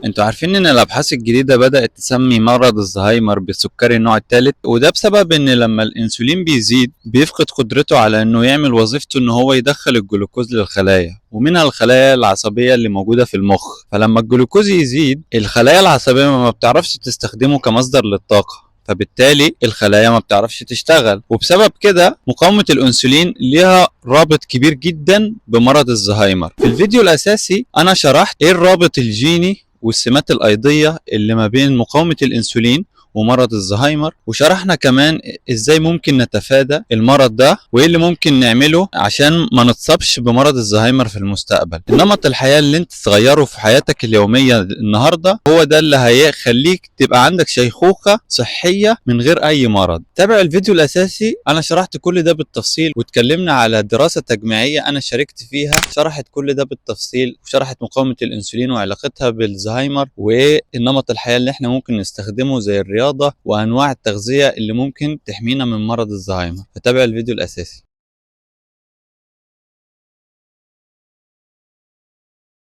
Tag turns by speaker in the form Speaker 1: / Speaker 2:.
Speaker 1: انتوا عارفين ان الابحاث الجديدة بدأت تسمي مرض الزهايمر بالسكري النوع الثالث، وده بسبب ان لما الانسولين بيزيد بيفقد قدرته على انه يعمل وظيفته ان هو يدخل الجلوكوز للخلايا، ومنها الخلايا العصبية اللي موجودة في المخ. فلما الجلوكوز يزيد الخلايا العصبية ما بتعرفش تستخدمه كمصدر للطاقة، فبالتالي الخلايا ما بتعرفش تشتغل، وبسبب كده مقاومة الأنسولين ليها رابط كبير جدا بمرض الزهايمر. في الفيديو الأساسي أنا شرحت إيه الرابط الجيني والسمات الأيضية اللي ما بين مقاومة الأنسولين ومرض الزهايمر، وشرحنا كمان ازاي ممكن نتفادى المرض ده وايه اللي ممكن نعمله عشان ما نتصابش بمرض الزهايمر في المستقبل. نمط الحياة اللي انت تغيره في حياتك اليومية النهاردة هو ده اللي هيخليك تبقى عندك شيخوخة صحية من غير اي مرض. تابع الفيديو الاساسي، انا شرحت كل ده بالتفصيل، واتكلمنا على دراسة تجميعية انا شاركت فيها شرحت كل ده بالتفصيل، وشرحت مقاومة الانسولين وعلاقتها بالزهايمر وايه النمط الحياة اللي احنا ممكن نستخدمه زي الرياضة وأنواع التغذية اللي ممكن تحمينا من مرض الزهايمر. فتابع الفيديو الأساسي.